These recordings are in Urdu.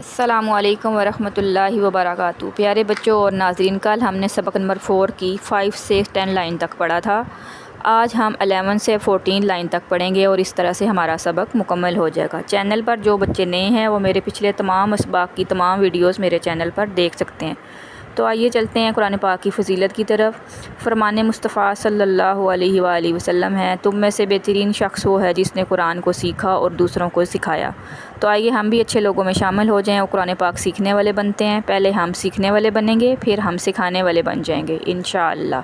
السلام علیکم ورحمۃ اللہ وبرکاتہ۔ پیارے بچوں اور ناظرین، کل ہم نے سبق نمبر 4 کی 5 سے 10 لائن تک پڑھا تھا۔ آج ہم 11 سے 14 لائن تک پڑھیں گے اور اس طرح سے ہمارا سبق مکمل ہو جائے گا۔ چینل پر جو بچے نئے ہیں وہ میرے پچھلے تمام اسباق کی تمام ویڈیوز میرے چینل پر دیکھ سکتے ہیں۔ تو آئیے چلتے ہیں قرآن پاک کی فضیلت کی طرف۔ فرمان مصطفیٰ صلی اللہ علیہ وآلہ وسلم ہے، تم میں سے بہترین شخص وہ ہے جس نے قرآن کو سیکھا اور دوسروں کو سکھایا۔ تو آئیے ہم بھی اچھے لوگوں میں شامل ہو جائیں اور قرآن پاک سیکھنے والے بنتے ہیں۔ پہلے ہم سیکھنے والے بنیں گے، پھر ہم سکھانے والے بن جائیں گے انشاءاللہ۔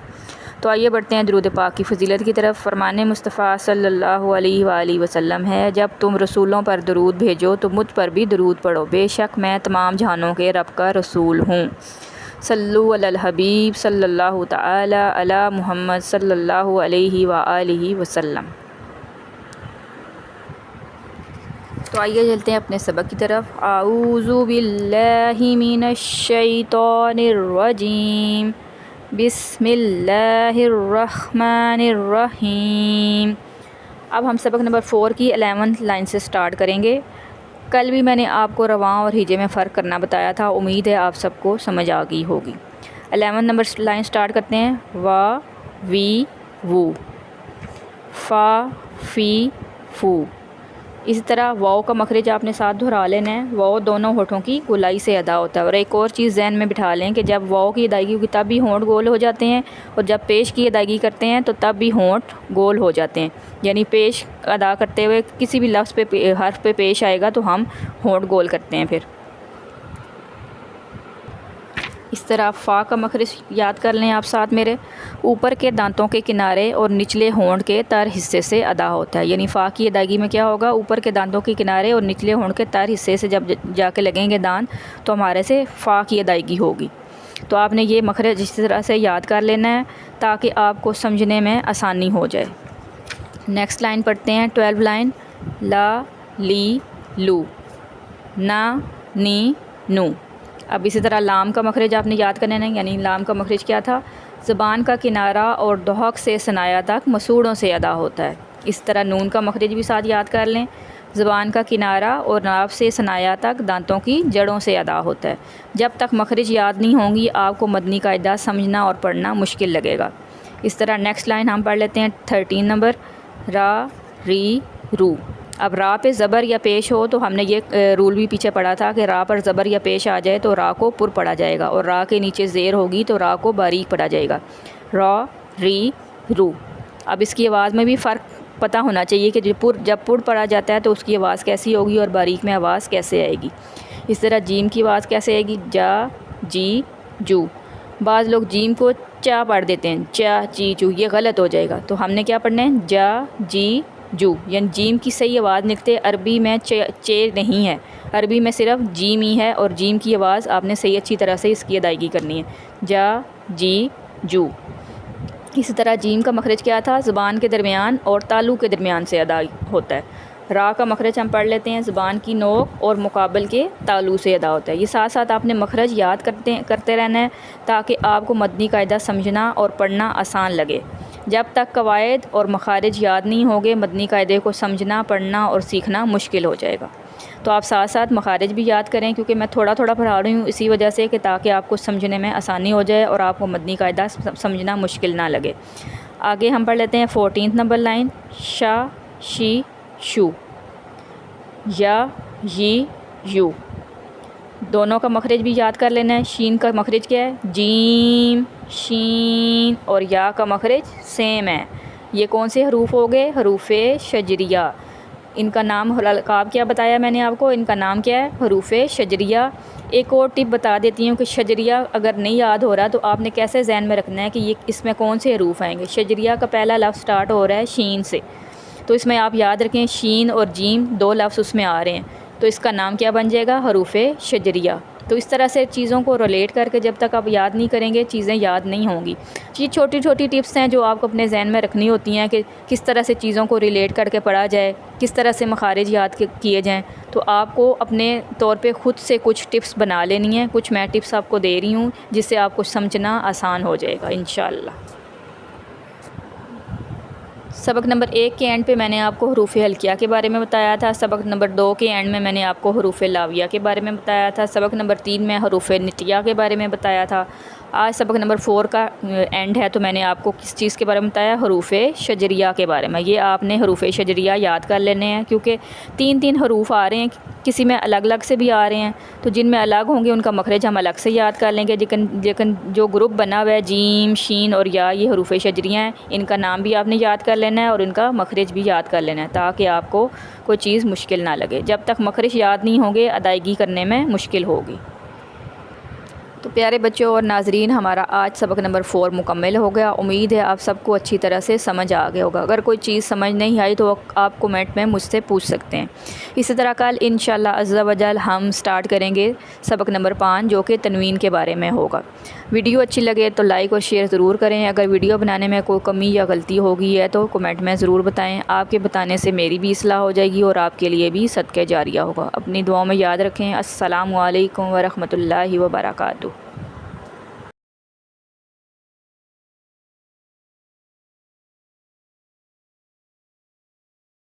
تو آئیے بڑھتے ہیں درود پاک کی فضیلت کی طرف۔ فرمان مصطفیٰ صلی اللہ علیہ وآلہ وسلم ہے، جب تم رسولوں پر درود بھیجو تو مجھ پر بھی درود پڑھو، بے شک میں تمام جہانوں کے رب کا رسول ہوں۔ صلو علی الحبیب صلی اللہ تعالی علی محمد صلی اللہ علیہ وآلہ وسلم۔ تو آئیے چلتے ہیں اپنے سبق کی طرف۔ اعوذ باللہ من الشیطان الرجیم، بسم اللہ الرحمن الرحیم۔ اب ہم سبق نمبر 4 کی 11 لائن سے سٹارٹ کریں گے۔ کل بھی میں نے آپ کو رواں اور ہجے میں فرق کرنا بتایا تھا، امید ہے آپ سب کو سمجھ آ گئی ہوگی۔ 11 نمبر لائن سٹارٹ کرتے ہیں۔ وا وی وو، فا فی فو۔ اسی طرح واؤ کا مخرج آپ نے ساتھ دہرا لینا ہے۔ واؤ دونوں ہونٹوں کی گولائی سے ادا ہوتا ہے۔ اور ایک اور چیز ذہن میں بٹھا لیں کہ جب واؤ کی ادائیگی ہوگی تب بھی ہونٹ گول ہو جاتے ہیں، اور جب پیش کی ادائیگی کرتے ہیں تو تب بھی ہونٹ گول ہو جاتے ہیں۔ یعنی پیش ادا کرتے ہوئے کسی بھی لفظ پہ حرف پہ پیش آئے گا تو ہم ہونٹ گول کرتے ہیں۔ پھر اس طرح فا کا مخرج یاد کر لیں آپ ساتھ میرے، اوپر کے دانتوں کے کنارے اور نچلے ہونٹ کے تر حصے سے ادا ہوتا ہے۔ یعنی فا کی ادائیگی میں کیا ہوگا، اوپر کے دانتوں کے کنارے اور نچلے ہونٹ کے تر حصے سے جب جا کے لگیں گے دانت تو ہمارے سے فا کی ادائیگی ہوگی۔ تو آپ نے یہ مخرج اس طرح سے یاد کر لینا ہے تاکہ آپ کو سمجھنے میں آسانی ہو جائے۔ نیکسٹ لائن پڑھتے ہیں 12 لائن۔ لا لی لو، نا نی نو۔ اب اسی طرح لام کا مخرج آپ نے یاد کرنا ہے، یعنی لام کا مخرج کیا تھا، زبان کا کنارہ اور دہک سے ثنایا تک مسوڑوں سے ادا ہوتا ہے۔ اس طرح نون کا مخرج بھی ساتھ یاد کر لیں، زبان کا کنارہ اور ناف سے ثنایا تک دانتوں کی جڑوں سے ادا ہوتا ہے۔ جب تک مخرج یاد نہیں ہوں گی آپ کو مدنی قاعدہ سمجھنا اور پڑھنا مشکل لگے گا۔ اس طرح نیکسٹ لائن ہم پڑھ لیتے ہیں 13 نمبر۔ را ری رو۔ اب را پہ زبر یا پیش ہو تو ہم نے یہ رول بھی پیچھے پڑھا تھا کہ را پر زبر یا پیش آ جائے تو را کو پر پڑھا جائے گا، اور را کے نیچے زیر ہوگی تو را کو باریک پڑھا جائے گا۔ را ری رو۔ اب اس کی آواز میں بھی فرق پتہ ہونا چاہیے کہ جب پر پڑھا جاتا ہے تو اس کی آواز کیسی ہوگی اور باریک میں آواز کیسے آئے گی۔ اس طرح جیم کی آواز کیسے آئے گی، جا جی جو۔ بعض لوگ جیم کو چا پڑھ دیتے ہیں، چا چی چو، یہ غلط ہو جائے گا۔ تو ہم نے کیا پڑھنا ہے، جا جی جو، یعنی جیم کی صحیح آواز نکلتے عربی میں چے نہیں ہے، عربی میں صرف جیم ہی ہے، اور جیم کی آواز آپ نے صحیح اچھی طرح سے اس کی ادائیگی کرنی ہے، جا جی جو۔ اسی طرح جیم کا مخرج کیا تھا، زبان کے درمیان اور تالو کے درمیان سے ادا ہوتا ہے۔ را کا مخرج ہم پڑھ لیتے ہیں، زبان کی نوک اور مقابل کے تالو سے ادا ہوتا ہے۔ یہ ساتھ ساتھ آپ نے مخرج یاد کرتے رہنا ہے تاکہ آپ کو مدنی قاعدہ سمجھنا اور پڑھنا آسان لگے۔ جب تک قواعد اور مخارج یاد نہیں ہوگے مدنی قاعدے کو سمجھنا، پڑھنا اور سیکھنا مشکل ہو جائے گا۔ تو آپ ساتھ ساتھ مخارج بھی یاد کریں، کیونکہ میں تھوڑا تھوڑا پڑھا رہی ہوں اسی وجہ سے کہ تاکہ آپ کو سمجھنے میں آسانی ہو جائے اور آپ کو مدنی قاعدہ سمجھنا مشکل نہ لگے۔ آگے ہم پڑھ لیتے ہیں 14 نمبر لائن۔ شا شی شو، یا یی یو۔ دونوں کا مخرج بھی یاد کر لینا ہے۔ شین کا مخرج کیا ہے، جیم شین، اور یا کا مخرج سیم ہے۔ یہ کون سے حروف ہو گئے، حروف شجریہ۔ ان کا نام القاب کیا بتایا میں نے آپ کو، ان کا نام کیا ہے، حروف شجریہ۔ ایک اور ٹپ بتا دیتی ہوں کہ شجریہ اگر نہیں یاد ہو رہا تو آپ نے کیسے ذہن میں رکھنا ہے کہ یہ اس میں کون سے حروف آئیں گے۔ شجریہ کا پہلا لفظ سٹارٹ ہو رہا ہے شین سے، تو اس میں آپ یاد رکھیں شین اور جیم دو لفظ اس میں آ رہے ہیں، تو اس کا نام کیا بن جائے گا، حروف شجریہ۔ تو اس طرح سے چیزوں کو ریلیٹ کر کے جب تک آپ یاد نہیں کریں گے چیزیں یاد نہیں ہوں گی۔ یہ چھوٹی چھوٹی ٹپس ہیں جو آپ کو اپنے ذہن میں رکھنی ہوتی ہیں کہ کس طرح سے چیزوں کو ریلیٹ کر کے پڑھا جائے، کس طرح سے مخارج یاد کیے جائیں۔ تو آپ کو اپنے طور پہ خود سے کچھ ٹپس بنا لینی ہیں، کچھ میں ٹپس آپ کو دے رہی ہوں جس سے آپ کو سمجھنا آسان ہو جائے گا انشاءاللہ۔ سبق نمبر 1 کے اینڈ پہ میں نے آپ کو حروف ہلکیہ کے بارے میں بتایا تھا، سبق نمبر 2 کے اینڈ میں نے آپ کو حروف لاویہ کے بارے میں بتایا تھا، سبق نمبر 3 میں حروف نتیہ کے بارے میں بتایا تھا۔ آج سبق نمبر 4 کا اینڈ ہے، تو میں نے آپ کو کس چیز کے بارے میں بتایا؟ حروف شجریہ کے بارے میں۔ یہ آپ نے حروف شجریہ یاد کر لینے ہیں، کیونکہ 3 حروف آ رہے ہیں، کسی میں الگ الگ سے بھی آ رہے ہیں، تو جن میں الگ ہوں گے ان کا مخرج ہم الگ سے یاد کر لیں گے، لیکن جو گروپ بنا ہوا ہے جیم، شین اور یا، یہ حروف شجریہ ہیں، ان کا نام بھی آپ نے یاد کر لینا ہے اور ان کا مخرج بھی یاد کر لینا ہے، تاکہ آپ کو کوئی چیز مشکل نہ لگے۔ جب تک مخرج یاد نہیں ہوں گے ادائیگی کرنے میں مشکل ہوگی۔ تو پیارے بچوں اور ناظرین، ہمارا آج سبق نمبر 4 مکمل ہو گیا۔ امید ہے آپ سب کو اچھی طرح سے سمجھ آ گیا ہوگا۔ اگر کوئی چیز سمجھ نہیں آئی تو آپ کمنٹ میں مجھ سے پوچھ سکتے ہیں۔ اسی طرح کل انشاءاللہ عز و جل ہم سٹارٹ کریں گے سبق نمبر 5، جو کہ تنوین کے بارے میں ہوگا۔ ویڈیو اچھی لگے تو لائک اور شیئر ضرور کریں۔ اگر ویڈیو بنانے میں کوئی کمی یا غلطی ہو گئی ہے تو کمنٹ میں ضرور بتائیں۔ آپ کے بتانے سے میری بھی اصلاح ہو جائے گی اور آپ کے لیے بھی صدقہ جاریہ ہوگا۔ اپنی دعاؤں میں یاد رکھیں۔ السلام علیکم ورحمۃ اللہ وبرکاتہ۔